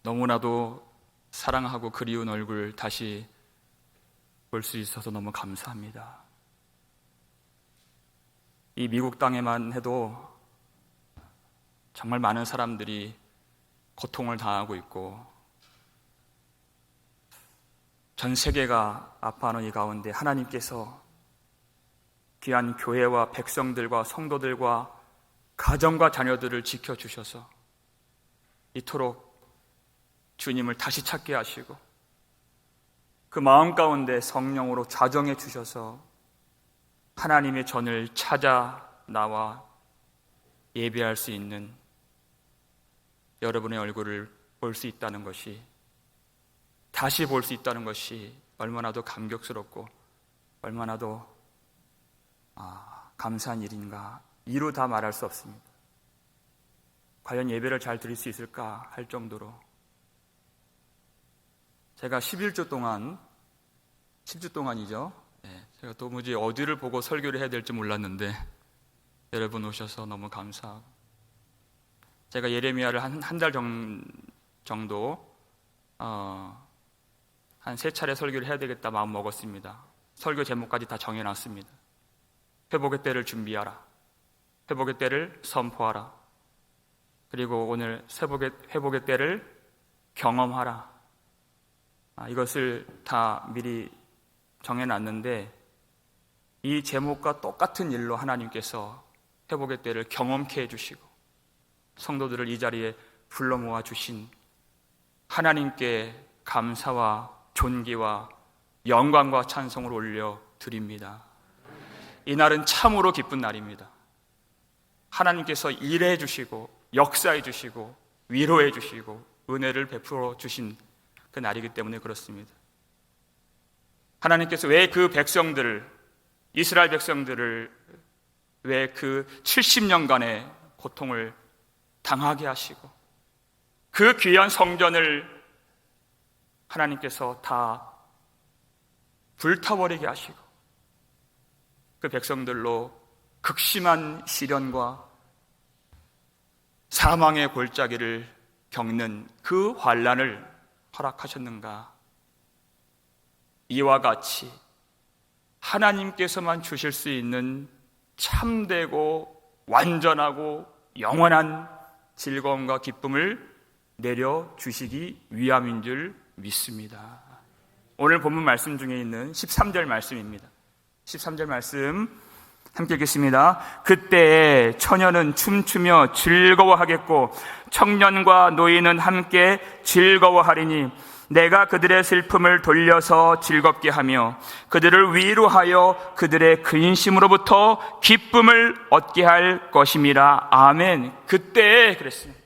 너무나도 사랑하고 그리운 얼굴 다시 볼 수 있어서 너무 감사합니다. 이 미국 땅에만 해도 정말 많은 사람들이 고통을 당하고 있고 전 세계가 아파하는 이 가운데 하나님께서 귀한 교회와 백성들과 성도들과 가정과 자녀들을 지켜주셔서 이토록 주님을 다시 찾게 하시고 그 마음 가운데 성령으로 자정해 주셔서 하나님의 전을 찾아 나와 예배할 수 있는 여러분의 얼굴을 볼 수 있다는 것이, 다시 볼 수 있다는 것이 얼마나도 감격스럽고 얼마나도 감사한 일인가, 이루 다 말할 수 없습니다. 과연 예배를 잘 드릴 수 있을까 할 정도로 제가 11주 동안, 10주 동안이죠. 제가 도무지 어디를 보고 설교를 해야 될지 몰랐는데 여러분 오셔서 너무 감사하고, 제가 예레미야를 한 달 정도 한 3차례 설교를 해야 되겠다 마음 먹었습니다. 설교 제목까지 다 정해놨습니다. 회복의 때를 준비하라, 회복의 때를 선포하라, 그리고 오늘 회복의 때를 경험하라. 이것을 다 미리 정해놨는데 이 제목과 똑같은 일로 하나님께서 회복의 때를 경험케 해주시고 성도들을 이 자리에 불러 모아 주신 하나님께 감사와 존귀와 영광과 찬송을 올려 드립니다. 이날은 참으로 기쁜 날입니다. 하나님께서 일해 주시고 역사해 주시고 위로해 주시고 은혜를 베풀어 주신 그 날이기 때문에 그렇습니다. 하나님께서 왜 그 백성들을, 이스라엘 백성들을 왜 그 70년간의 고통을 당하게 하시고 그 귀한 성전을 하나님께서 다 불타버리게 하시고 그 백성들로 극심한 시련과 사망의 골짜기를 겪는 그 환난을 허락하셨는가? 이와 같이 하나님께서만 주실 수 있는 참되고 완전하고 영원한 즐거움과 기쁨을 내려주시기 위함인 줄 믿습니다. 오늘 본문 말씀 중에 있는 13절 말씀입니다. 13절 말씀 함께 읽겠습니다. 그때에 처녀는 춤추며 즐거워하겠고 청년과 노인은 함께 즐거워하리니 내가 그들의 슬픔을 돌려서 즐겁게 하며 그들을 위로하여 그들의 근심으로부터 기쁨을 얻게 할 것임이라. 아멘. 그때에 그랬습니다.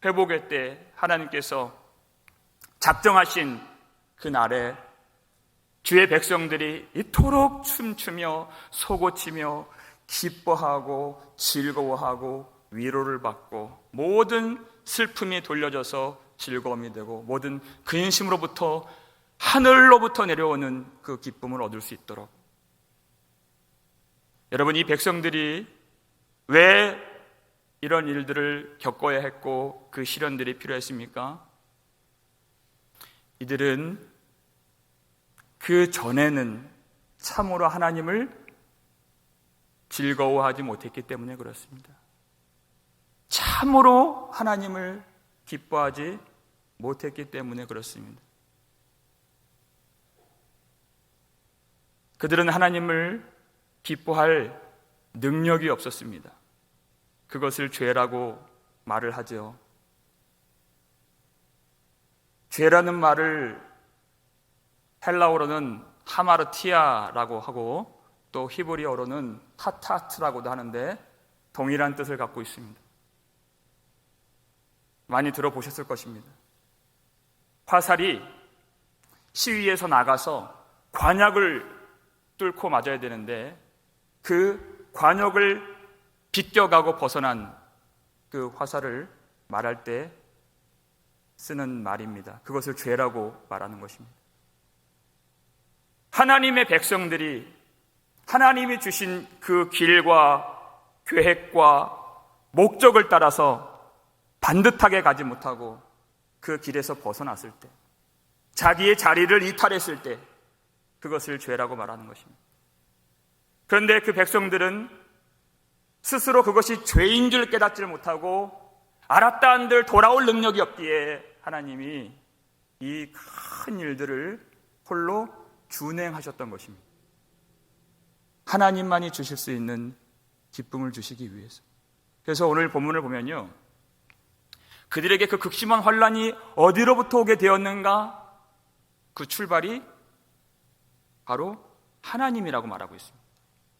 회복의 때 하나님께서 작정하신 그 날에 주의 백성들이 이토록 춤추며 솟구치며 기뻐하고 즐거워하고 위로를 받고 모든 슬픔이 돌려져서 즐거움이 되고 모든 근심으로부터 하늘로부터 내려오는 그 기쁨을 얻을 수 있도록, 여러분, 이 백성들이 왜 이런 일들을 겪어야 했고 그 시련들이 필요했습니까? 이들은 그 전에는 참으로 하나님을 즐거워하지 못했기 때문에 그렇습니다. 참으로 하나님을 기뻐하지 못했기 때문에 그렇습니다. 그들은 하나님을 기뻐할 능력이 없었습니다. 그것을 죄라고 말을 하죠. 죄라는 말을 헬라어로는 하마르티아라고 하고 또 히브리어로는 타타트라고도 하는데 동일한 뜻을 갖고 있습니다. 많이 들어보셨을 것입니다. 화살이 시위에서 나가서 관역을 뚫고 맞아야 되는데 그 관역을 비껴가고 벗어난 그 화살을 말할 때 쓰는 말입니다. 그것을 죄라고 말하는 것입니다. 하나님의 백성들이 하나님이 주신 그 길과 계획과 목적을 따라서 반듯하게 가지 못하고 그 길에서 벗어났을 때, 자기의 자리를 이탈했을 때 그것을 죄라고 말하는 것입니다. 그런데 그 백성들은 스스로 그것이 죄인 줄 깨닫지를 못하고 알았다 한들 돌아올 능력이 없기에 하나님이 이 큰 일들을 홀로 준행하셨던 것입니다. 하나님만이 주실 수 있는 기쁨을 주시기 위해서. 그래서 오늘 본문을 보면요, 그들에게 그 극심한 환란이 어디로부터 오게 되었는가? 그 출발이 바로 하나님이라고 말하고 있습니다.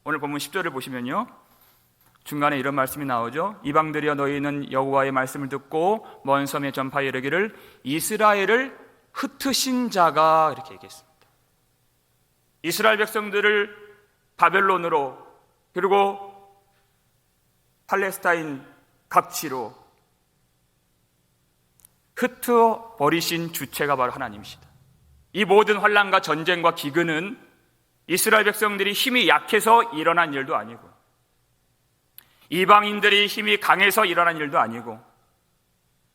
오늘 본문 10절을 보시면요, 중간에 이런 말씀이 나오죠. 이방들이여 너희는 여호와의 말씀을 듣고 먼 섬에 전파하여 이르기를 이스라엘을 흩으신 자가, 이렇게 얘기했습니다. 이스라엘 백성들을 바벨론으로, 그리고 팔레스타인 각지로 흩어 버리신 주체가 바로 하나님이시다. 이 모든 환난과 전쟁과 기근은 이스라엘 백성들이 힘이 약해서 일어난 일도 아니고, 이방인들이 힘이 강해서 일어난 일도 아니고,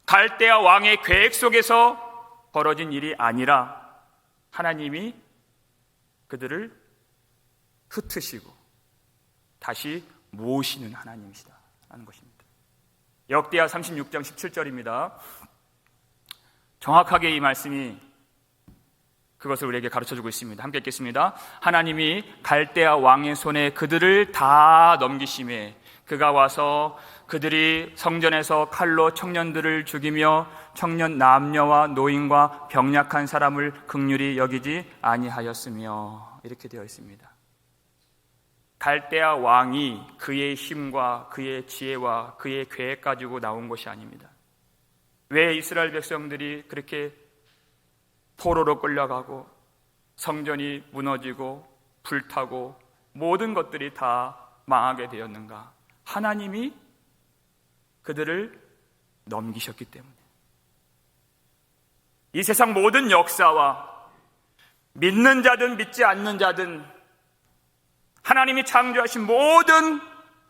갈대아 왕의 계획 속에서 벌어진 일이 아니라 하나님이 그들을 흩으시고 다시 모으시는 하나님이시다 하는 것입니다. 역대하 36장 17절입니다. 정확하게 이 말씀이 그것을 우리에게 가르쳐주고 있습니다. 함께 읽겠습니다. 하나님이 갈대아 왕의 손에 그들을 다 넘기심에 그가 와서 그들이 성전에서 칼로 청년들을 죽이며 청년 남녀와 노인과 병약한 사람을 긍휼히 여기지 아니하였으며, 이렇게 되어 있습니다. 갈대아 왕이 그의 힘과 그의 지혜와 그의 계획 가지고 나온 것이 아닙니다. 왜 이스라엘 백성들이 그렇게 포로로 끌려가고 성전이 무너지고 불타고 모든 것들이 다 망하게 되었는가? 하나님이 그들을 넘기셨기 때문에. 이 세상 모든 역사와 믿는 자든 믿지 않는 자든 하나님이 창조하신 모든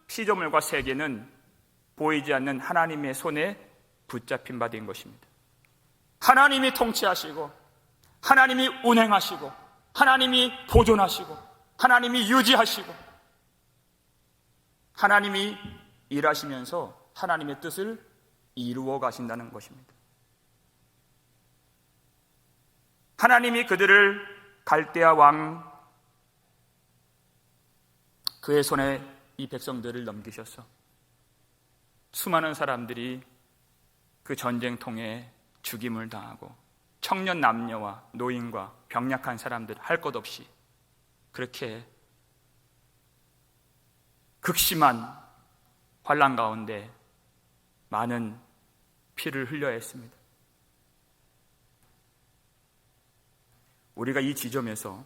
피조물과 세계는 보이지 않는 하나님의 손에 붙잡힌 바 된 것입니다. 하나님이 통치하시고 하나님이 운행하시고 하나님이 보존하시고 하나님이 유지하시고 하나님이 일하시면서 하나님의 뜻을 이루어 가신다는 것입니다. 하나님이 그들을 갈대아 왕 그의 손에 이 백성들을 넘기셔서 수많은 사람들이 그 전쟁통에 죽임을 당하고 청년 남녀와 노인과 병약한 사람들 할 것 없이 그렇게 극심한 환난 가운데 많은 피를 흘려야 했습니다. 우리가 이 지점에서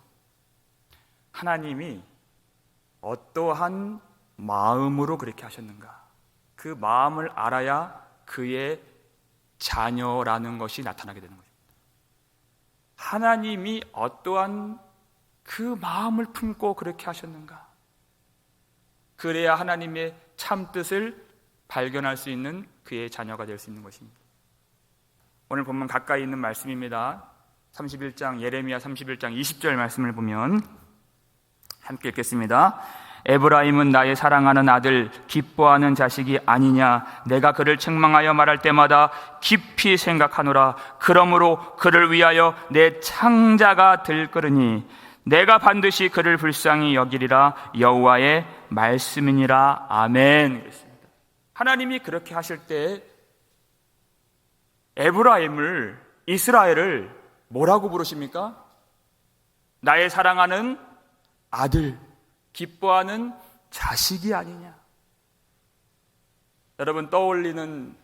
하나님이 어떠한 마음으로 그렇게 하셨는가, 그 마음을 알아야 그의 자녀라는 것이 나타나게 되는 것입니다. 하나님이 어떠한 그 마음을 품고 그렇게 하셨는가, 그래야 하나님의 참뜻을 발견할 수 있는 그의 자녀가 될 수 있는 것입니다. 오늘 본문 가까이 있는 말씀입니다. 31장 예레미야 31장 20절 말씀을 보면 함께 읽겠습니다. 에브라임은 나의 사랑하는 아들, 기뻐하는 자식이 아니냐. 내가 그를 책망하여 말할 때마다 깊이 생각하노라. 그러므로 그를 위하여 내 창자가 들끓으니 내가 반드시 그를 불쌍히 여기리라. 여호와의 말씀이니라. 아멘. 그랬습니다. 하나님이 그렇게 하실 때 에브라임을, 이스라엘을 뭐라고 부르십니까? 나의 사랑하는 아들, 기뻐하는 자식이 아니냐. 여러분 떠올려지는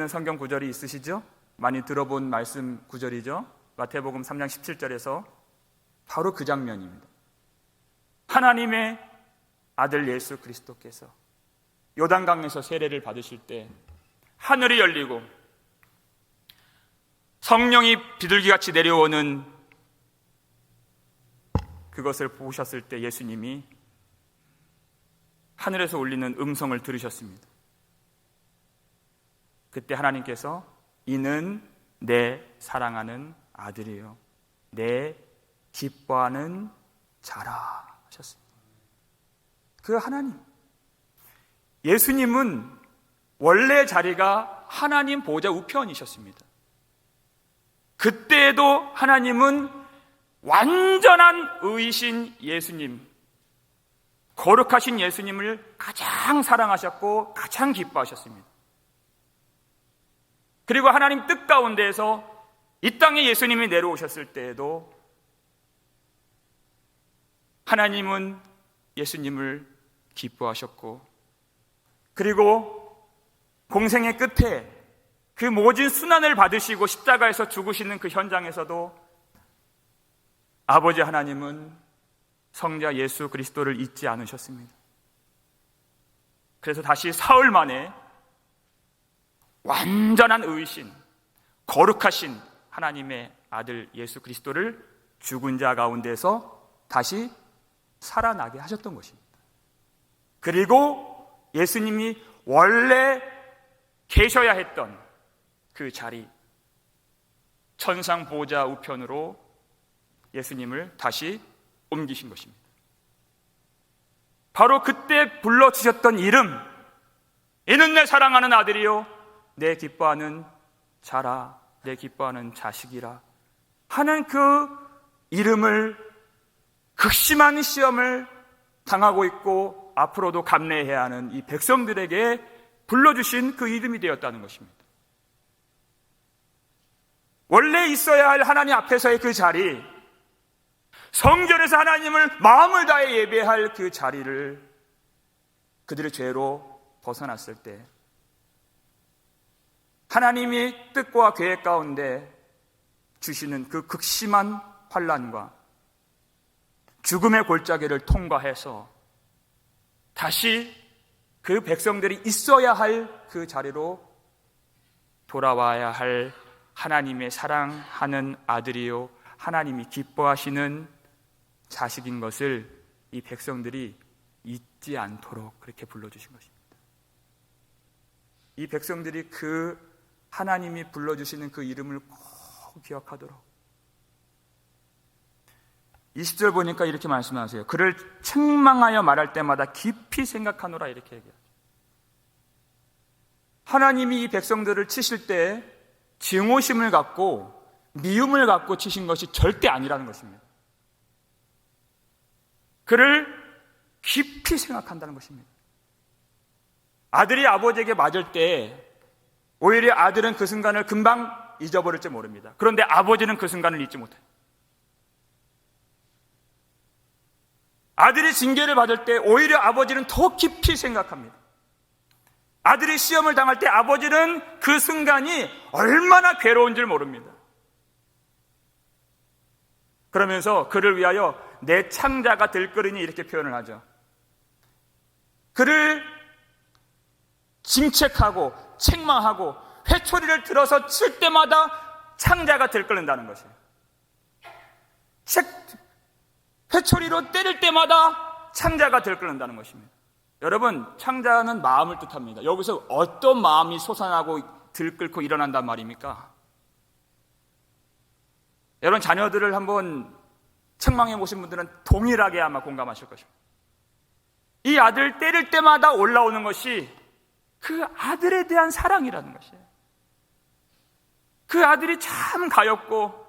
성경 구절이 있으시죠? 많이 들어본 말씀 구절이죠. 마태복음 3장 17절에서 바로 그 장면입니다. 하나님의 아들 예수 그리스도께서 요단강에서 세례를 받으실 때 하늘이 열리고 성령이 비둘기같이 내려오는 그것을 보셨을 때 예수님이 하늘에서 울리는 음성을 들으셨습니다. 그때 하나님께서 이는 내 사랑하는 아들이요 내 기뻐하는 자라 하셨습니다. 그 하나님, 예수님은 원래 자리가 하나님 보좌 우편이셨습니다. 그때에도 하나님은 완전한 의이신 예수님, 거룩하신 예수님을 가장 사랑하셨고 가장 기뻐하셨습니다. 그리고 하나님 뜻 가운데에서 이 땅에 예수님이 내려오셨을 때에도 하나님은 예수님을 기뻐하셨고, 그리고 공생의 끝에 그 모진 순환을 받으시고 십자가에서 죽으시는 그 현장에서도 아버지 하나님은 성자 예수 그리스도를 잊지 않으셨습니다. 그래서 다시 사흘 만에 완전한 의신, 거룩하신 하나님의 아들 예수 그리스도를 죽은 자 가운데서 다시 살아나게 하셨던 것입니다. 그리고 예수님이 원래 계셔야 했던 그 자리, 천상 보좌 우편으로 예수님을 다시 옮기신 것입니다. 바로 그때 불러주셨던 이름, 이는 내 사랑하는 아들이요 내 기뻐하는 자라, 내 기뻐하는 자식이라 하는 그 이름을 극심한 시험을 당하고 있고 앞으로도 감내해야 하는 이 백성들에게 불러주신 그 이름이 되었다는 것입니다. 원래 있어야 할 하나님 앞에서의 그 자리, 성전에서 하나님을 마음을 다해 예배할 그 자리를 그들의 죄로 벗어났을 때 하나님이 뜻과 계획 가운데 주시는 그 극심한 환난과 죽음의 골짜기를 통과해서 다시 그 백성들이 있어야 할 그 자리로 돌아와야 할 하나님의 사랑하는 아들이요 하나님이 기뻐하시는 자식인 것을 이 백성들이 잊지 않도록 그렇게 불러주신 것입니다. 이 백성들이 그 하나님이 불러주시는 그 이름을 꼭 기억하도록. 20절 보니까 이렇게 말씀하세요. 그를 책망하여 말할 때마다 깊이 생각하노라 이렇게 얘기해요. 하나님이 이 백성들을 치실 때 증오심을 갖고 미움을 갖고 치신 것이 절대 아니라는 것입니다. 그를 깊이 생각한다는 것입니다. 아들이 아버지에게 맞을 때 오히려 아들은 그 순간을 금방 잊어버릴지 모릅니다. 그런데 아버지는 그 순간을 잊지 못해요. 아들이 징계를 받을 때 오히려 아버지는 더 깊이 생각합니다. 아들이 시험을 당할 때 아버지는 그 순간이 얼마나 괴로운 줄 모릅니다. 그러면서 그를 위하여 내 창자가 들끓으니 이렇게 표현을 하죠. 그를 징책하고 책망하고 회초리를 들어서 칠 때마다 창자가 들끓는다는 것이에요. 회초리로 때릴 때마다 창자가 들끓는다는 것입니다. 여러분, 창자는 마음을 뜻합니다. 여기서 어떤 마음이 솟아나고 들끓고 일어난단 말입니까? 여러분, 자녀들을 한번 책망해 보신 분들은 동일하게 아마 공감하실 것입니다. 이 아들 때릴 때마다 올라오는 것이 그 아들에 대한 사랑이라는 것이에요. 그 아들이 참 가엾고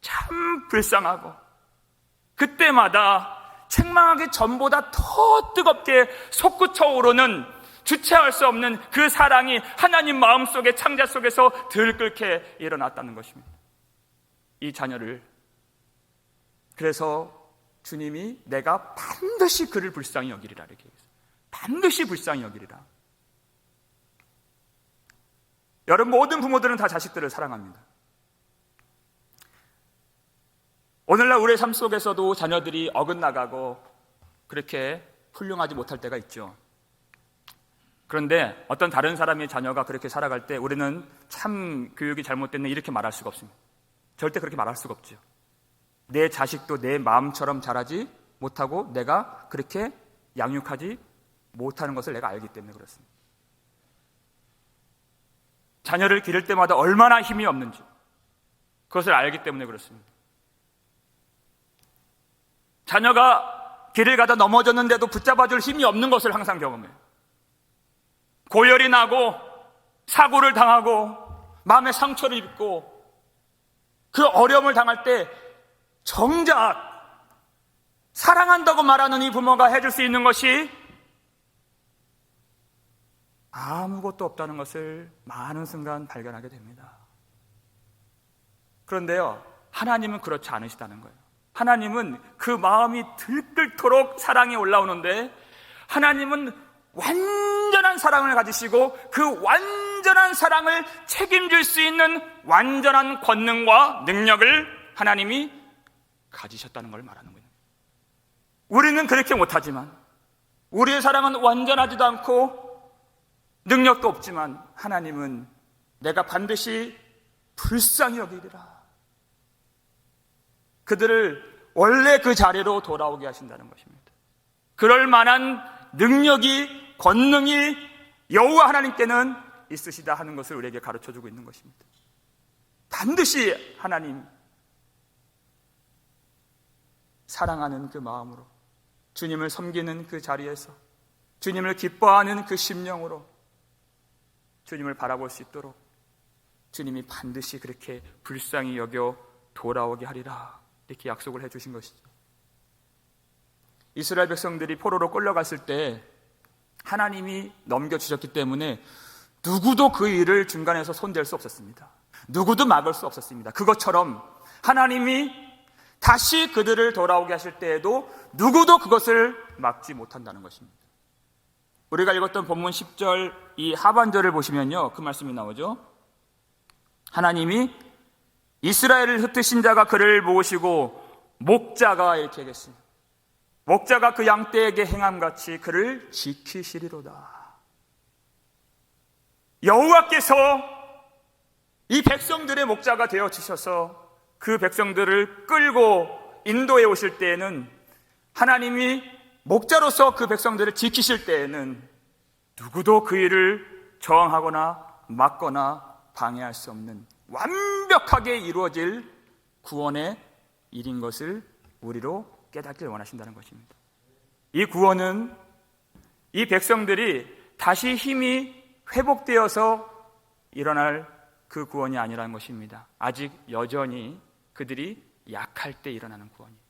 참 불쌍하고 그때마다 책망하기 전보다 더 뜨겁게 솟구쳐 오르는 주체할 수 없는 그 사랑이 하나님 마음속에 창자 속에서 들끓게 일어났다는 것입니다. 이 자녀를. 그래서 주님이 내가 반드시 그를 불쌍히 여기리라 이렇게 얘기했어요. 반드시 불쌍히 여기리라. 여러분, 모든 부모들은 다 자식들을 사랑합니다. 오늘날 우리의 삶 속에서도 자녀들이 어긋나가고 그렇게 훌륭하지 못할 때가 있죠. 그런데 어떤 다른 사람의 자녀가 그렇게 살아갈 때 우리는 참 교육이 잘못됐네 이렇게 말할 수가 없습니다. 절대 그렇게 말할 수가 없죠. 내 자식도 내 마음처럼 자라지 못하고 내가 그렇게 양육하지 못하는 것을 내가 알기 때문에 그렇습니다. 자녀를 기를 때마다 얼마나 힘이 없는지 그것을 알기 때문에 그렇습니다. 자녀가 길을 가다 넘어졌는데도 붙잡아줄 힘이 없는 것을 항상 경험해요. 고열이 나고 사고를 당하고 마음의 상처를 입고 그 어려움을 당할 때 정작 사랑한다고 말하는 이 부모가 해줄 수 있는 것이 아무것도 없다는 것을 많은 순간 발견하게 됩니다. 그런데요, 하나님은 그렇지 않으시다는 거예요. 하나님은 그 마음이 들끓도록 사랑이 올라오는데 하나님은 완전한 사랑을 가지시고 그 완전한 사랑을 책임질 수 있는 완전한 권능과 능력을 하나님이 가지셨다는 걸 말하는 거예요. 우리는 그렇게 못하지만, 우리의 사랑은 완전하지도 않고 능력도 없지만 하나님은 내가 반드시 불쌍히 여기리라. 그들을 원래 그 자리로 돌아오게 하신다는 것입니다. 그럴 만한 능력이, 권능이 여호와 하나님께는 있으시다 하는 것을 우리에게 가르쳐주고 있는 것입니다. 반드시 하나님 사랑하는 그 마음으로, 주님을 섬기는 그 자리에서, 주님을 기뻐하는 그 심령으로 주님을 바라볼 수 있도록 주님이 반드시 그렇게 불쌍히 여겨 돌아오게 하리라, 이렇게 약속을 해주신 것이죠. 이스라엘 백성들이 포로로 끌려갔을 때 하나님이 넘겨주셨기 때문에 누구도 그 일을 중간에서 손댈 수 없었습니다. 누구도 막을 수 없었습니다. 그것처럼 하나님이 다시 그들을 돌아오게 하실 때에도 누구도 그것을 막지 못한다는 것입니다. 우리가 읽었던 본문 10절 이 하반절을 보시면요, 그 말씀이 나오죠. 하나님이 이스라엘을 흩으신 자가 그를 모으시고 목자가, 이렇게 얘기했습니다. 목자가 그 양떼에게 행함같이 그를 지키시리로다. 여호와께서 이 백성들의 목자가 되어주셔서 그 백성들을 끌고 인도해 오실 때에는, 하나님이 목자로서 그 백성들을 지키실 때에는 누구도 그 일을 저항하거나 막거나 방해할 수 없는 완벽하게 이루어질 구원의 일인 것을 우리로 깨닫길 원하신다는 것입니다. 이 구원은 이 백성들이 다시 힘이 회복되어서 일어날 그 구원이 아니라는 것입니다. 아직 여전히 그들이 약할 때 일어나는 구원이에요.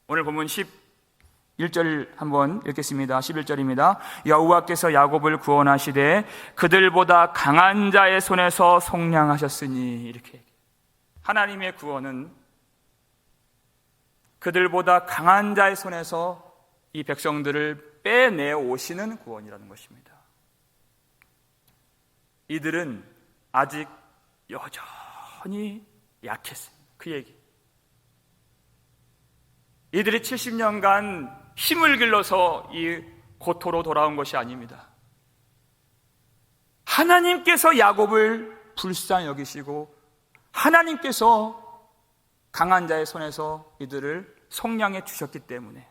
오늘 본문 11절 한번 읽겠습니다. 11절입니다. 여호와께서 야곱을 구원하시되 그들보다 강한 자의 손에서 속량하셨으니, 이렇게 얘기해요. 하나님의 구원은 그들보다 강한 자의 손에서 이 백성들을 빼내 오시는 구원이라는 것입니다. 이들은 아직 여전히 약했습니다. 그 얘기. 이들이 70년간 힘을 길러서 이 고토로 돌아온 것이 아닙니다. 하나님께서 야곱을 불쌍히 여기시고 하나님께서 강한 자의 손에서 이들을 속량해 주셨기 때문에,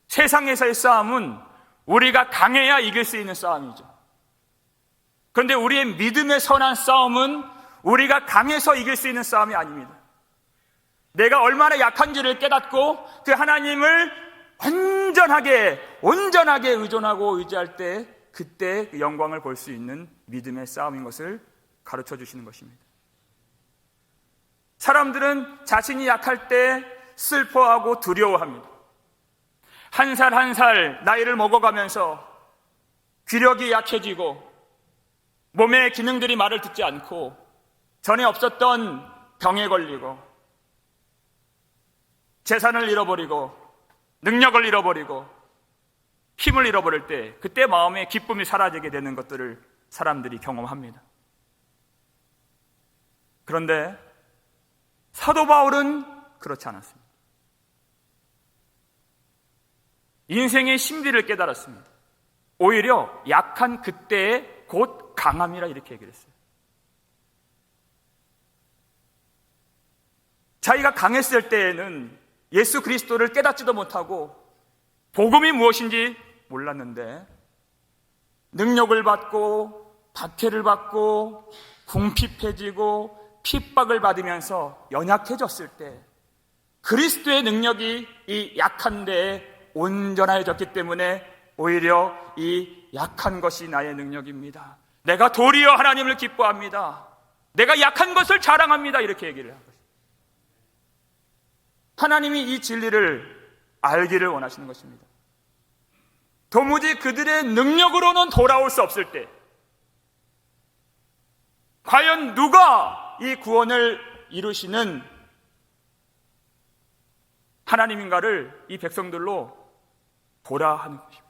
세상에서의 싸움은 우리가 강해야 이길 수 있는 싸움이죠. 그런데 우리의 믿음의 선한 싸움은 우리가 강해서 이길 수 있는 싸움이 아닙니다. 내가 얼마나 약한지를 깨닫고 그 하나님을 온전하게 의존하고 의지할 때, 그때 그 영광을 볼 수 있는 믿음의 싸움인 것을 가르쳐 주시는 것입니다. 사람들은 자신이 약할 때 슬퍼하고 두려워합니다. 한 살 한 살 나이를 먹어가면서 귀력이 약해지고 몸의 기능들이 말을 듣지 않고 전에 없었던 병에 걸리고 재산을 잃어버리고 능력을 잃어버리고 힘을 잃어버릴 때, 그때 마음의 기쁨이 사라지게 되는 것들을 사람들이 경험합니다. 그런데 사도 바울은 그렇지 않았습니다. 인생의 신비를 깨달았습니다. 오히려 약한 그때의 곧 강함이라 이렇게 얘기를 했어요. 자기가 강했을 때에는 예수 그리스도를 깨닫지도 못하고 복음이 무엇인지 몰랐는데 능력을 받고 박해를 받고 궁핍해지고 핍박을 받으면서 연약해졌을 때 그리스도의 능력이 이 약한 데에 온전해졌기 때문에 오히려 이 약한 것이 나의 능력입니다. 내가 도리어 하나님을 기뻐합니다. 내가 약한 것을 자랑합니다. 이렇게 얘기를 한 것입니다. 하나님이 이 진리를 알기를 원하시는 것입니다. 도무지 그들의 능력으로는 돌아올 수 없을 때 과연 누가 이 구원을 이루시는 하나님인가를 이 백성들로 보라 하는 것입니다.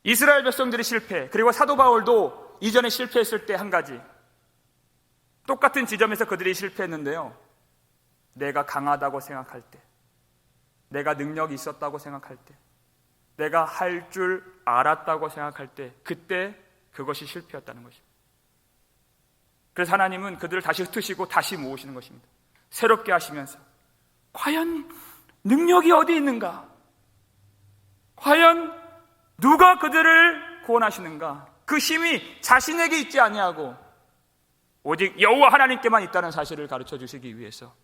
이스라엘 백성들이 실패, 그리고 사도 바울도 이전에 실패했을 때 한 가지, 똑같은 지점에서 그들이 실패했는데요, 내가 강하다고 생각할 때, 내가 능력이 있었다고 생각할 때, 내가 할 줄 알았다고 생각할 때, 그때 그것이 실패였다는 것입니다. 그래서 하나님은 그들을 다시 흩으시고 다시 모으시는 것입니다. 새롭게 하시면서 과연 능력이 어디 있는가? 과연 누가 그들을 구원하시는가? 그 힘이 자신에게 있지 아니하고 오직 여호와 하나님께만 있다는 사실을 가르쳐 주시기 위해서.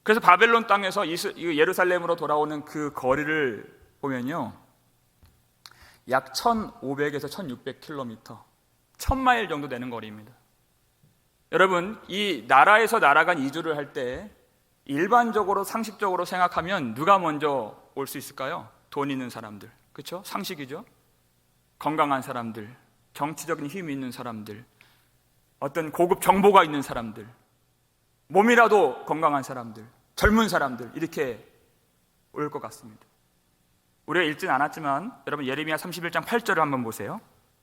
그래서 바벨론 땅에서 예루살렘으로 돌아오는 그 거리를 보면요, 약 1500에서 1600km, 1000마일 정도 되는 거리입니다. 여러분, 이 나라에서 나라 간 이주를 할 때 일반적으로 상식적으로 생각하면 누가 먼저 올 수 있을까요? 돈 있는 사람들, 그렇죠? 상식이죠. 건강한 사람들, 정치적인 힘이 있는 사람들, 어떤 고급 정보가 있는 사람들, 몸이라도 건강한 사람들, 젊은 사람들, 이렇게 올 것 같습니다. 우리가 읽진 않았지만 여러분 예레미야 31장 8절을 한번 보세요.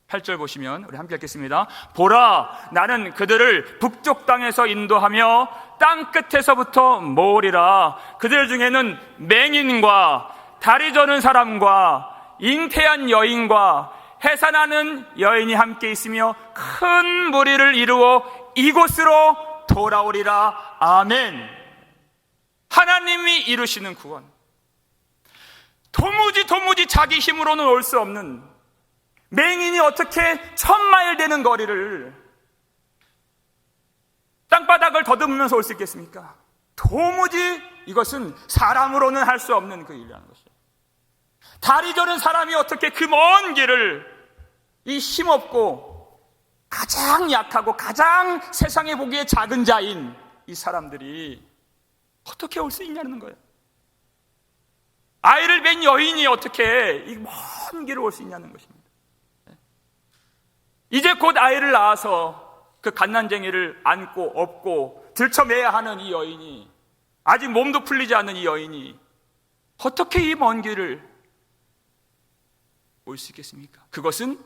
8절 보시면 우리 함께 읽겠습니다. 보라, 나는 그들을 북쪽 땅에서 인도하며 땅 끝에서부터 모으리라. 그들 중에는 맹인과 다리 저는 사람과 잉태한 여인과 해산하는 여인이 함께 있으며 큰 무리를 이루어 이곳으로 돌아오리라. 아멘. 하나님이 이루시는 구원, 도무지 자기 힘으로는 올 수 없는, 맹인이 어떻게 1000마일 되는 거리를 땅바닥을 더듬으면서 올 수 있겠습니까? 도무지 이것은 사람으로는 할 수 없는 그 일이라는 것이에요. 다리 저는 사람이 어떻게 그 먼 길을, 이 힘없고 가장 약하고 가장 세상에 보기에 작은 자인 이 사람들이 어떻게 올 수 있냐는 거예요. 아이를 뵌 여인이 어떻게 이 먼 길을 올 수 있냐는 것입니다. 이제 곧 아이를 낳아서 그 갓난쟁이를 안고 업고 들쳐매야 하는 이 여인이, 아직 몸도 풀리지 않는 이 여인이 어떻게 이 먼 길을 올 수 있겠습니까? 그것은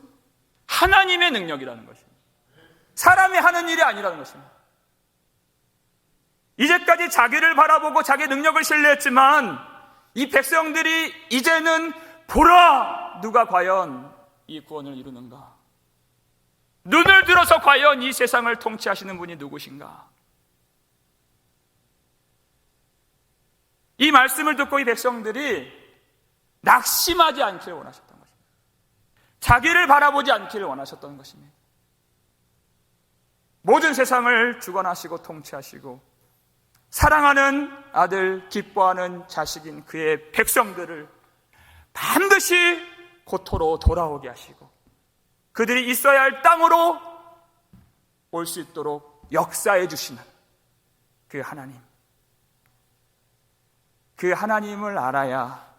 하나님의 능력이라는 것입니다. 사람이 하는 일이 아니라는 것입니다. 이제까지 자기를 바라보고 자기 능력을 신뢰했지만 이 백성들이 이제는 보라, 누가 과연 이 구원을 이루는가? 눈을 들어서 과연 이 세상을 통치하시는 분이 누구신가? 이 말씀을 듣고 이 백성들이 낙심하지 않기를 원하셨던 것입니다. 자기를 바라보지 않기를 원하셨던 것입니다. 모든 세상을 주관하시고 통치하시고 사랑하는 아들, 기뻐하는 자식인 그의 백성들을 반드시 고토로 돌아오게 하시고 그들이 있어야 할 땅으로 올 수 있도록 역사해 주시는 그 하나님, 그 하나님을 알아야,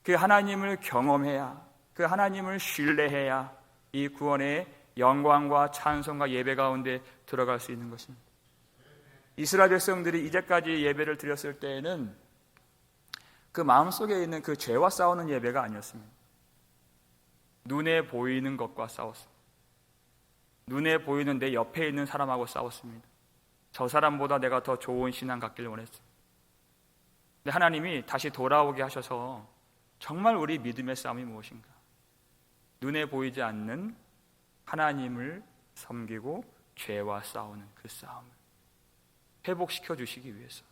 그 하나님을 경험해야, 그 하나님을 신뢰해야 이 구원의 영광과 찬송과 예배 가운데 들어갈 수 있는 것입니다. 이스라엘 백성들이 이제까지 예배를 드렸을 때에는 그 마음속에 있는 그 죄와 싸우는 예배가 아니었습니다. 눈에 보이는 것과 싸웠습니다. 눈에 보이는 내 옆에 있는 사람하고 싸웠습니다. 저 사람보다 내가 더 좋은 신앙 갖기를 원했습니다. 근데 하나님이 다시 돌아오게 하셔서 정말 우리 믿음의 싸움이 무엇인가? 눈에 보이지 않는 하나님을 섬기고 죄와 싸우는 그 싸움을 회복시켜 주시기 위해서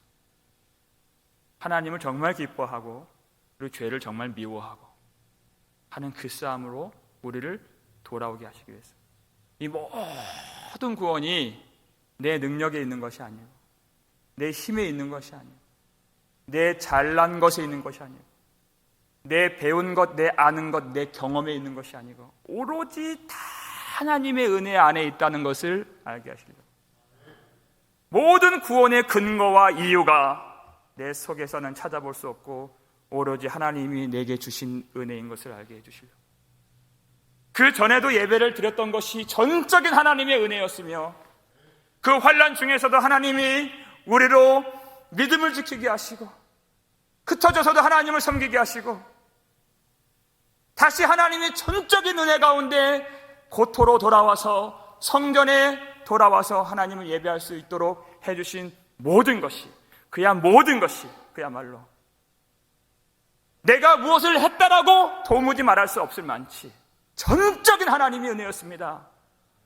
하나님을 정말 기뻐하고 그리고 죄를 정말 미워하고 하는 그 싸움으로 우리를 돌아오게 하시기 위해서. 이 모든 구원이 내 능력에 있는 것이 아니고, 내 힘에 있는 것이 아니고, 내 잘난 것에 있는 것이 아니고, 내 배운 것, 내 아는 것, 내 경험에 있는 것이 아니고, 오로지 다 하나님의 은혜 안에 있다는 것을 알게 하시려고. 모든 구원의 근거와 이유가 내 속에서는 찾아볼 수 없고, 오로지 하나님이 내게 주신 은혜인 것을 알게 해주시려고. 그 전에도 예배를 드렸던 것이 전적인 하나님의 은혜였으며, 그 환난 중에서도 하나님이 우리로 믿음을 지키게 하시고, 흩어져서도 하나님을 섬기게 하시고, 다시 하나님의 전적인 은혜 가운데 고토로 돌아와서 성전에 돌아와서 하나님을 예배할 수 있도록 해주신 모든 것이, 그야말로 내가 무엇을 했다라고 도무지 말할 수 없을 만치 전적인 하나님의 은혜였습니다.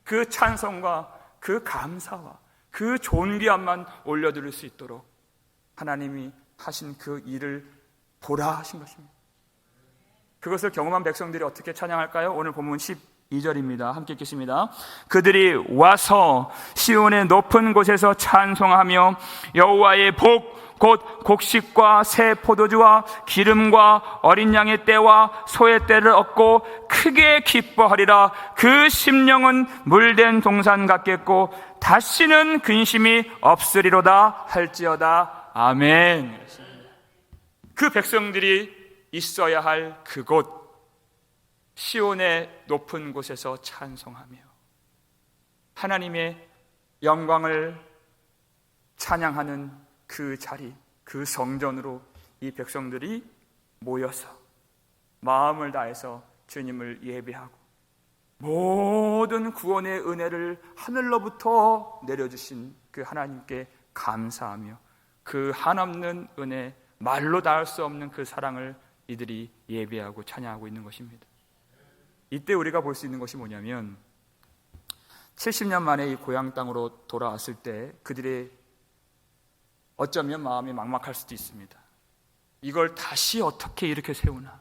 그 찬송과 그 감사와 그 존귀함만 올려드릴 수 있도록 하나님이 하신 그 일을 보라 하신 것입니다. 그것을 경험한 백성들이 어떻게 찬양할까요? 오늘 본문 12절입니다. 함께 읽겠습니다. 그들이 와서 시온의 높은 곳에서 찬송하며 여호와의 복 곧 곡식과 새 포도주와 기름과 어린 양의 떼와 소의 떼를 얻고 크게 기뻐하리라. 그 심령은 물된 동산 같겠고 다시는 근심이 없으리로다 할지어다. 아멘. 그 백성들이 있어야 할 그곳, 시온의 높은 곳에서 찬송하며 하나님의 영광을 찬양하는 그 자리, 그 성전으로 이 백성들이 모여서 마음을 다해서 주님을 예배하고 모든 구원의 은혜를 하늘로부터 내려주신 그 하나님께 감사하며 그 한없는 은혜, 말로 닿을 수 없는 그 사랑을 이들이 예배하고 찬양하고 있는 것입니다. 이때 우리가 볼 수 있는 것이 뭐냐면 70년 만에 이 고향 땅으로 돌아왔을 때 그들의 어쩌면 마음이 막막할 수도 있습니다. 이걸 다시 어떻게 이렇게 세우나?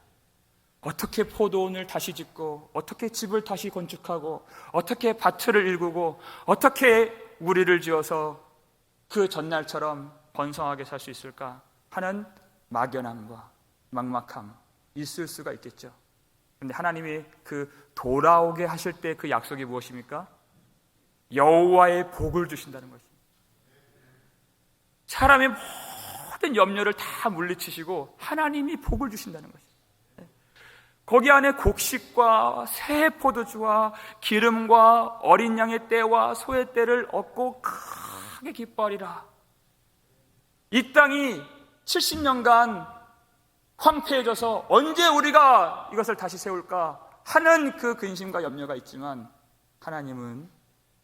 어떻게 포도원을 다시 짓고, 어떻게 집을 다시 건축하고, 어떻게 밭을 일구고, 어떻게 우리를 지어서 그 전날처럼 번성하게 살 수 있을까 하는 막연함과 막막함 있을 수가 있겠죠. 그런데 하나님이 그 돌아오게 하실 때 그 약속이 무엇입니까? 여호와의 복을 주신다는 것입니다. 사람의 모든 염려를 다 물리치시고 하나님이 복을 주신다는 것입니다. 거기 안에 곡식과 새 포도주와 기름과 어린 양의 떼와 소의 떼를 얻고 크게 기뻐하리라. 이 땅이 70년간 황폐해져서 언제 우리가 이것을 다시 세울까 하는 그 근심과 염려가 있지만 하나님은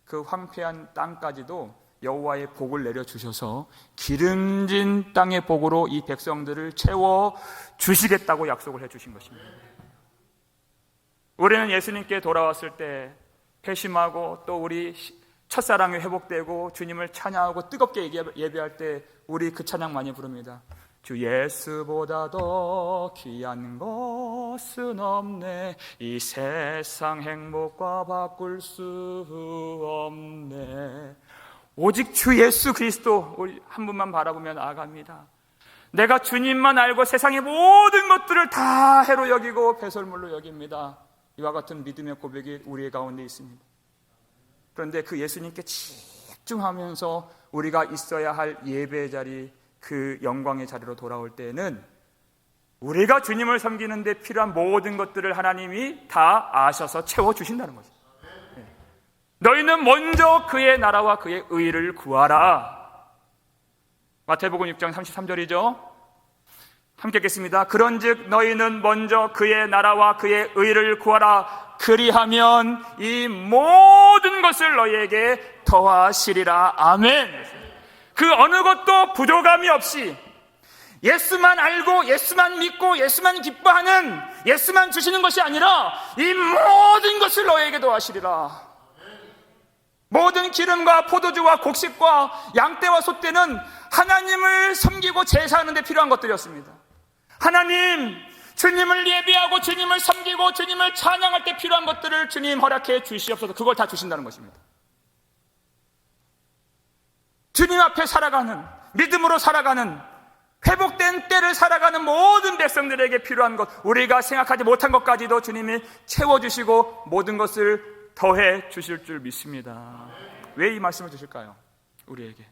그 황폐한 땅까지도 여호와의 복을 내려주셔서 기름진 땅의 복으로 이 백성들을 채워 주시겠다고 약속을 해주신 것입니다. 우리는 예수님께 돌아왔을 때 회심하고 또 우리 첫사랑이 회복되고 주님을 찬양하고 뜨겁게 예배할 때 우리 그 찬양 많이 부릅니다. 주 예수보다 더 귀한 것은 없네, 이 세상 행복과 바꿀 수 없네. 오직 주 예수 그리스도 우리 한 분만 바라보면 나아갑니다. 내가 주님만 알고 세상의 모든 것들을 다 해로 여기고 배설물로 여깁니다. 이와 같은 믿음의 고백이 우리의 가운데 있습니다. 그런데 그 예수님께 집중하면서 우리가 있어야 할 예배의 자리, 그 영광의 자리로 돌아올 때에는 우리가 주님을 섬기는 데 필요한 모든 것들을 하나님이 다 아셔서 채워주신다는 거죠. 너희는 먼저 그의 나라와 그의 의를 구하라. 마태복음 6장 33절이죠. 함께 읽겠습니다. 그런즉 너희는 먼저 그의 나라와 그의 의를 구하라. 그리하면 이 모든 것을 너희에게 더하시리라. 아멘. 그 어느 것도 부족함이 없이 예수만 알고 예수만 믿고 예수만 기뻐하는, 예수만 주시는 것이 아니라 이 모든 것을 너희에게 더하시리라. 모든 기름과 포도주와 곡식과 양떼와 소떼는 하나님을 섬기고 제사하는 데 필요한 것들이었습니다. 하나님, 주님을 예배하고 주님을 섬기고 주님을 찬양할 때 필요한 것들을 주님 허락해 주시옵소서. 그걸 다 주신다는 것입니다. 주님 앞에 살아가는, 믿음으로 살아가는, 회복된 때를 살아가는 모든 백성들에게 필요한 것, 우리가 생각하지 못한 것까지도 주님이 채워주시고 모든 것을 더해 주실 줄 믿습니다. 왜 이 말씀을 주실까요? 우리에게.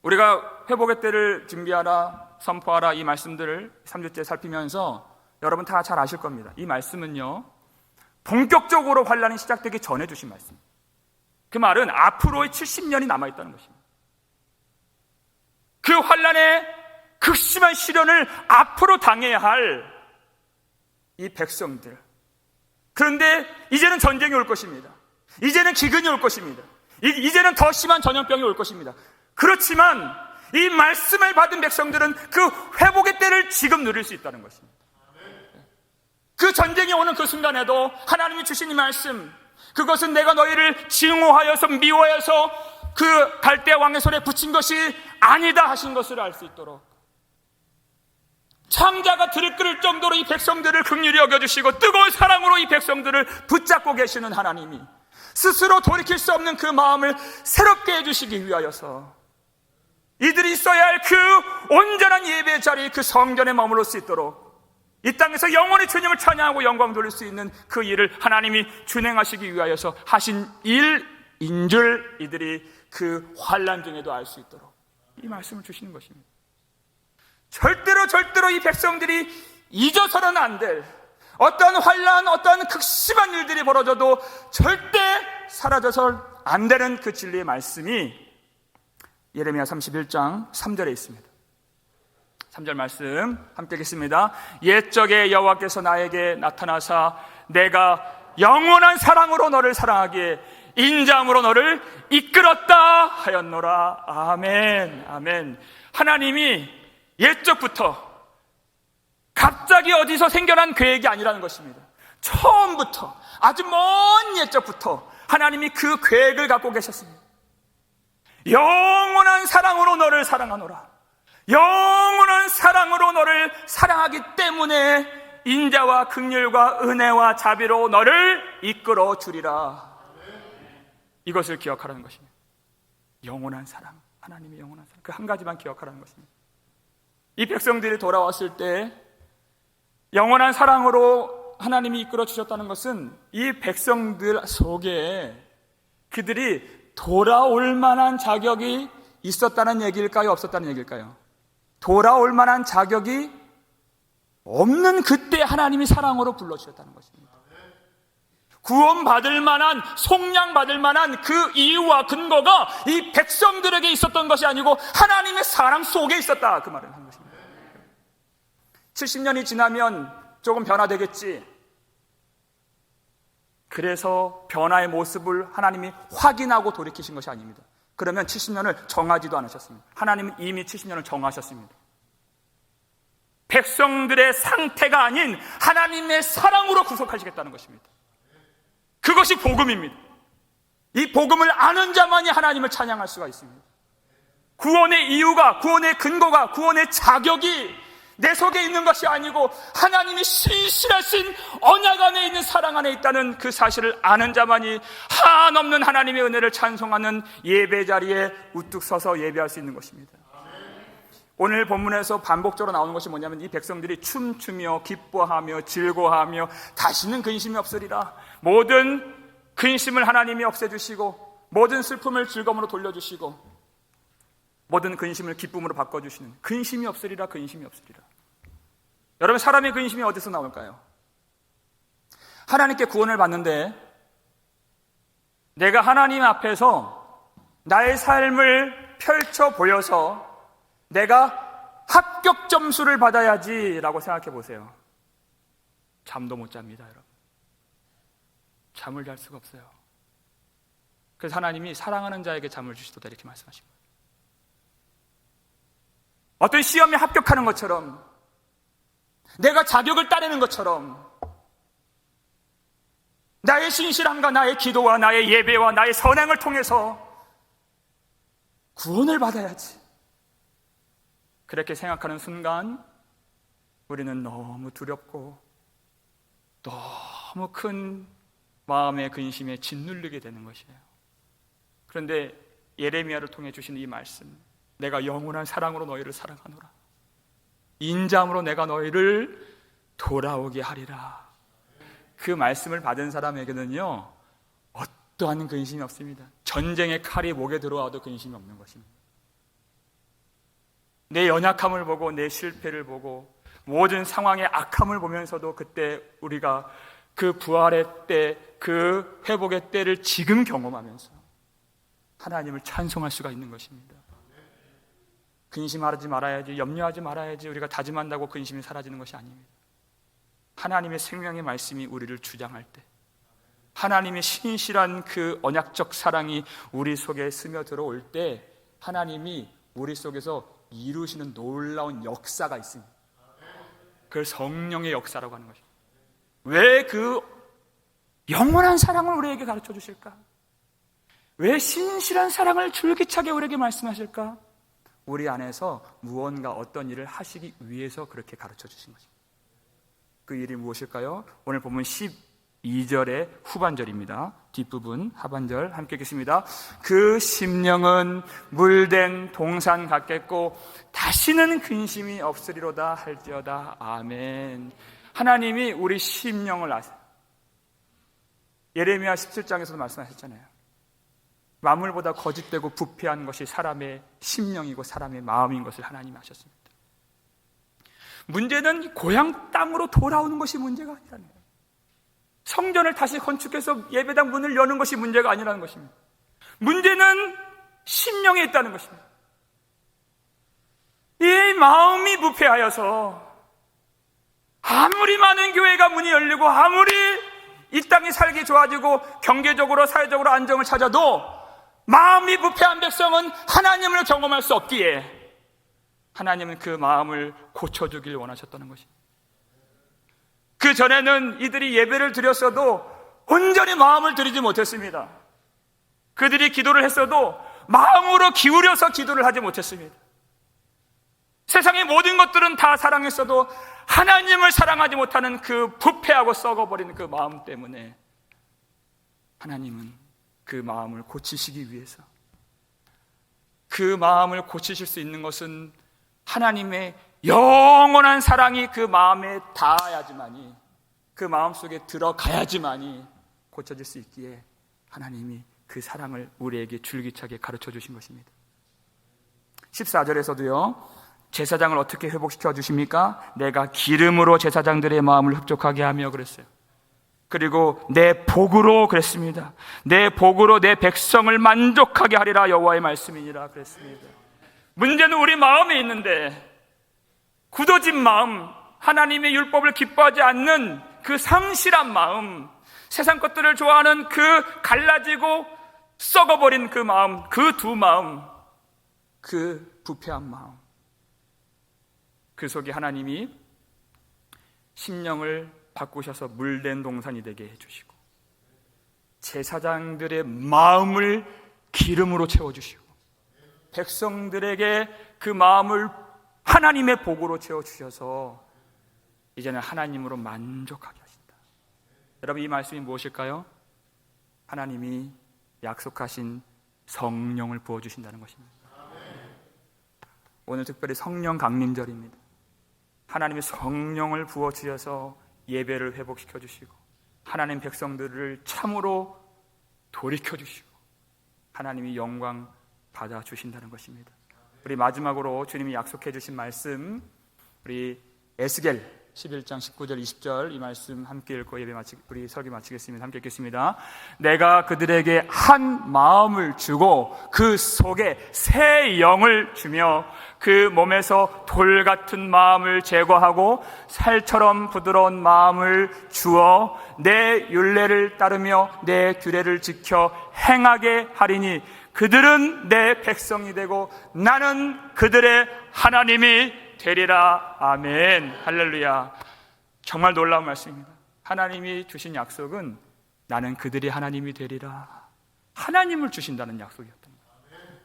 우리가 회복의 때를 준비하라, 선포하라, 이 말씀들을 3주째 살피면서 여러분 다 잘 아실 겁니다. 이 말씀은요, 본격적으로 환란이 시작되기 전에 주신 말씀입니다. 그 말은 앞으로의 70년이 남아있다는 것입니다. 그 환란의 극심한 시련을 앞으로 당해야 할 이 백성들. 그런데 이제는 전쟁이 올 것입니다. 이제는 기근이 올 것입니다. 이제는 더 심한 전염병이 올 것입니다. 그렇지만 이 말씀을 받은 백성들은 그 회복의 때를 지금 누릴 수 있다는 것입니다. 그 전쟁이 오는 그 순간에도 하나님이 주신 이 말씀, 그것은 내가 너희를 증오하여서 미워해서 그 갈대 왕의 손에 붙인 것이 아니다 하신 것을 알 수 있도록 창자가 들끓을 정도로 이 백성들을 긍휼히 여겨주시고 뜨거운 사랑으로 이 백성들을 붙잡고 계시는 하나님이 스스로 돌이킬 수 없는 그 마음을 새롭게 해주시기 위하여서 이들이 있어야 할 그 온전한 예배의 자리, 그 성전에 머물러 수 있도록 이 땅에서 영원히 주님을 찬양하고 영광 돌릴 수 있는 그 일을 하나님이 준행하시기 위하여서 하신 일인 줄 이들이 그 환난 중에도 알 수 있도록 이 말씀을 주시는 것입니다. 절대로 이 백성들이 잊어서는 안 될 어떤 환난, 어떤 극심한 일들이 벌어져도 절대 사라져서 안 되는 그 진리의 말씀이 예레미야 31장 3절에 있습니다. 3절 말씀 함께 읽겠습니다. 옛적에 여호와께서 나에게 나타나사 내가 영원한 사랑으로 너를 사랑하기에 인자함으로 너를 이끌었다 하였노라. 아멘. 아멘. 하나님이 옛적부터 갑자기 어디서 생겨난 계획이 아니라는 것입니다. 처음부터, 아주 먼 옛적부터 하나님이 그 계획을 갖고 계셨습니다. 영원한 사랑으로 너를 사랑하노라. 영원한 사랑으로 너를 사랑하기 때문에 인자와 긍휼과 은혜와 자비로 너를 이끌어 주리라. 이것을 기억하라는 것입니다. 영원한 사랑, 하나님의 영원한 사랑, 그 한 가지만 기억하라는 것입니다. 이 백성들이 돌아왔을 때 영원한 사랑으로 하나님이 이끌어 주셨다는 것은 이 백성들 속에 그들이 돌아올 만한 자격이 있었다는 얘기일까요? 없었다는 얘기일까요? 돌아올 만한 자격이 없는 그때 하나님이 사랑으로 불러주셨다는 것입니다. 구원받을 만한, 속량받을 만한 그 이유와 근거가 이 백성들에게 있었던 것이 아니고 하나님의 사랑 속에 있었다, 그 말을 한 것입니다. 70년이 지나면 조금 변화되겠지. 그래서 변화의 모습을 하나님이 확인하고 돌이키신 것이 아닙니다. 그러면 70년을 정하지도 않으셨습니다. 하나님은 이미 70년을 정하셨습니다. 백성들의 상태가 아닌 하나님의 사랑으로 구속하시겠다는 것입니다. 그것이 복음입니다. 이 복음을 아는 자만이 하나님을 찬양할 수가 있습니다. 구원의 이유가, 구원의 근거가, 구원의 자격이 내 속에 있는 것이 아니고 하나님이 신실하신 언약 안에 있는 사랑 안에 있다는 그 사실을 아는 자만이 한없는 하나님의 은혜를 찬송하는 예배 자리에 우뚝 서서 예배할 수 있는 것입니다. 오늘 본문에서 반복적으로 나오는 것이 뭐냐면 이 백성들이 춤추며 기뻐하며 즐거워하며 다시는 근심이 없으리라. 모든 근심을 하나님이 없애주시고 모든 슬픔을 즐거움으로 돌려주시고 모든 근심을 기쁨으로 바꿔주시는, 근심이 없으리라, 근심이 없으리라. 여러분, 사람의 근심이 어디서 나올까요? 하나님께 구원을 받는데 내가 하나님 앞에서 나의 삶을 펼쳐 보여서 내가 합격 점수를 받아야지라고 생각해 보세요. 잠도 못 잡니다, 여러분. 잠을 잘 수가 없어요. 그래서 하나님이 사랑하는 자에게 잠을 주시도다 이렇게 말씀하십니다. 어떤 시험에 합격하는 것처럼, 내가 자격을 따내는 것처럼 나의 신실함과 나의 기도와 나의 예배와 나의 선행을 통해서 구원을 받아야지, 그렇게 생각하는 순간 우리는 너무 두렵고 너무 큰 마음의 근심에 짓눌리게 되는 것이에요. 그런데 예레미야를 통해 주신 이 말씀, 내가 영원한 사랑으로 너희를 사랑하노라, 인자함으로 내가 너희를 돌아오게 하리라, 그 말씀을 받은 사람에게는요 어떠한 근심이 없습니다. 전쟁의 칼이 목에 들어와도 근심이 없는 것입니다. 내 연약함을 보고 내 실패를 보고 모든 상황의 악함을 보면서도 그때 우리가 그 부활의 때, 그 회복의 때를 지금 경험하면서 하나님을 찬송할 수가 있는 것입니다. 근심하지 말아야지, 염려하지 말아야지 우리가 다짐한다고 근심이 사라지는 것이 아닙니다. 하나님의 생명의 말씀이 우리를 주장할 때, 하나님의 신실한 그 언약적 사랑이 우리 속에 스며들어올 때 하나님이 우리 속에서 이루시는 놀라운 역사가 있습니다. 그걸 성령의 역사라고 하는 것입니다. 왜 그 영원한 사랑을 우리에게 가르쳐 주실까? 왜 신실한 사랑을 줄기차게 우리에게 말씀하실까? 우리 안에서 무언가 어떤 일을 하시기 위해서 그렇게 가르쳐 주신 것입니다. 그 일이 무엇일까요? 오늘 보면 12절의 후반절입니다. 뒷부분, 하반절 함께 읽겠습니다. 그 심령은 물된 동산 같겠고 다시는 근심이 없으리로다 할지어다. 아멘. 하나님이 우리 심령을 아세요. 예레미야 17장에서도 말씀하셨잖아요. 만물보다 거짓되고 부패한 것이 사람의 심령이고 사람의 마음인 것을 하나님이 아셨습니다. 문제는 고향 땅으로 돌아오는 것이 문제가 아니라는 거예요. 성전을 다시 건축해서 예배당 문을 여는 것이 문제가 아니라는 것입니다. 문제는 심령에 있다는 것입니다. 이 마음이 부패하여서 아무리 많은 교회가 문이 열리고 아무리 이 땅이 살기 좋아지고 경제적으로 사회적으로 안정을 찾아도 마음이 부패한 백성은 하나님을 경험할 수 없기에 하나님은 그 마음을 고쳐주길 원하셨다는 것입니다. 그 전에는 이들이 예배를 드렸어도 온전히 마음을 드리지 못했습니다. 그들이 기도를 했어도 마음으로 기울여서 기도를 하지 못했습니다. 세상의 모든 것들은 다 사랑했어도 하나님을 사랑하지 못하는 그 부패하고 썩어버리는 그 마음 때문에 하나님은 그 마음을 고치시기 위해서, 그 마음을 고치실 수 있는 것은 하나님의 영원한 사랑이 그 마음에 닿아야지만이, 그 마음속에 들어가야지만이 고쳐질 수 있기에 하나님이 그 사랑을 우리에게 줄기차게 가르쳐 주신 것입니다. 14절에서도요 제사장을 어떻게 회복시켜 주십니까? 내가 기름으로 제사장들의 마음을 흡족하게 하며 그랬어요. 그리고 내 복으로 그랬습니다. 내 복으로 내 백성을 만족하게 하리라 여호와의 말씀이니라 그랬습니다. 문제는 우리 마음에 있는데 굳어진 마음, 하나님의 율법을 기뻐하지 않는 그 상실한 마음, 세상 것들을 좋아하는 그 갈라지고 썩어버린 그 마음, 그 두 마음, 그 부패한 마음, 그 속에 하나님이 심령을 바꾸셔서 물된 동산이 되게 해주시고 제사장들의 마음을 기름으로 채워주시고 백성들에게 그 마음을 하나님의 복으로 채워주셔서 이제는 하나님으로 만족하게 하신다. 여러분, 이 말씀이 무엇일까요? 하나님이 약속하신 성령을 부어주신다는 것입니다. 오늘 특별히 성령 강림절입니다. 하나님의 성령을 부어주셔서 예배를 회복시켜 주시고 하나님 백성들을 참으로 돌이켜 주시고 하나님이 영광 받아 주신다는 것입니다. 우리 마지막으로 주님이 약속해 주신 말씀, 우리 에스겔 11장 19절 20절 이 말씀 함께 읽고 우리 설교 마치겠습니다. 함께 읽겠습니다. 내가 그들에게 한 마음을 주고 그 속에 새 영을 주며 그 몸에서 돌 같은 마음을 제거하고 살처럼 부드러운 마음을 주어 내 율례를 따르며 내 규례를 지켜 행하게 하리니 그들은 내 백성이 되고 나는 그들의 하나님이 되리라. 아멘. 할렐루야. 정말 놀라운 말씀입니다. 하나님이 주신 약속은 나는 그들이 하나님이 되리라. 하나님을 주신다는 약속이었던 거예요.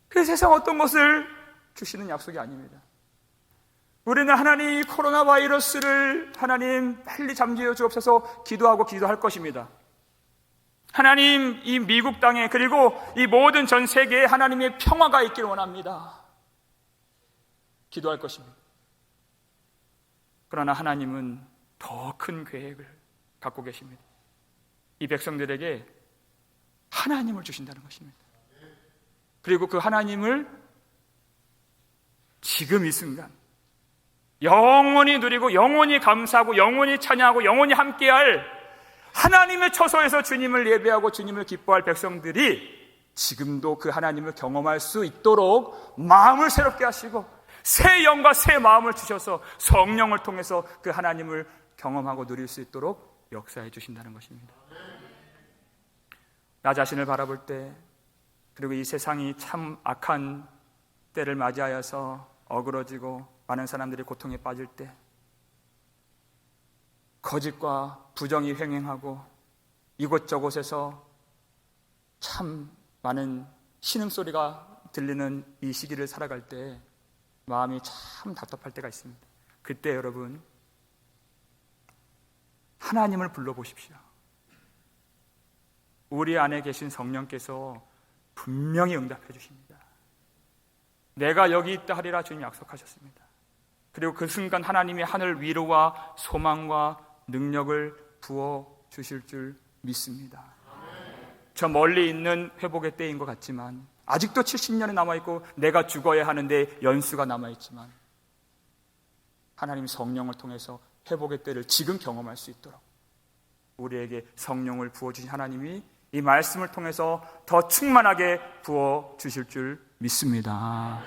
그 세상 어떤 것을 주시는 약속이 아닙니다. 우리는 하나님 이 코로나 바이러스를 하나님 빨리 잠재워 주옵소서 기도할 것입니다. 하나님 이 미국 땅에 그리고 이 모든 전 세계에 하나님의 평화가 있기를 원합니다. 기도할 것입니다. 그러나 하나님은 더 큰 계획을 갖고 계십니다. 이 백성들에게 하나님을 주신다는 것입니다. 그리고 그 하나님을 지금 이 순간 영원히 누리고 영원히 감사하고 영원히 찬양하고 영원히 함께할 하나님의 처소에서 주님을 예배하고 주님을 기뻐할 백성들이 지금도 그 하나님을 경험할 수 있도록 마음을 새롭게 하시고 새 영과 새 마음을 주셔서 성령을 통해서 그 하나님을 경험하고 누릴 수 있도록 역사해 주신다는 것입니다. 나 자신을 바라볼 때, 그리고 이 세상이 참 악한 때를 맞이하여서 어그러지고 많은 사람들이 고통에 빠질 때, 거짓과 부정이 횡행하고 이곳저곳에서 참 많은 신음소리가 들리는 이 시기를 살아갈 때 마음이 참 답답할 때가 있습니다. 그때 여러분, 하나님을 불러보십시오. 우리 안에 계신 성령께서 분명히 응답해 주십니다. 내가 여기 있다 하리라 주님 약속하셨습니다. 그리고 그 순간 하나님이 하늘 위로와 소망과 능력을 부어 주실 줄 믿습니다. 저 멀리 있는 회복의 때인 것 같지만, 아직도 70년이 남아있고 내가 죽어야 하는데 연수가 남아있지만, 하나님 성령을 통해서 회복의 때를 지금 경험할 수 있도록 우리에게 성령을 부어주신 하나님이 이 말씀을 통해서 더 충만하게 부어주실 줄 믿습니다.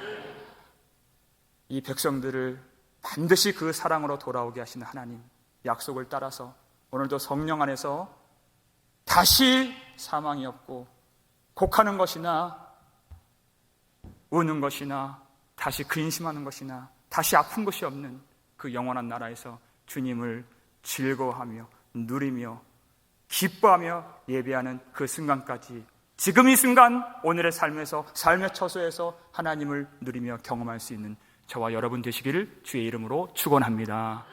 이 백성들을 반드시 그 사랑으로 돌아오게 하시는 하나님 약속을 따라서 오늘도 성령 안에서 다시 사망이 없고 곡하는 것이나 우는 것이나 다시 근심하는 것이나 다시 아픈 것이 없는 그 영원한 나라에서 주님을 즐거워하며 누리며 기뻐하며 예배하는 그 순간까지, 지금 이 순간 오늘의 삶에서, 삶의 처소에서 하나님을 누리며 경험할 수 있는 저와 여러분 되시기를 주의 이름으로 축원합니다.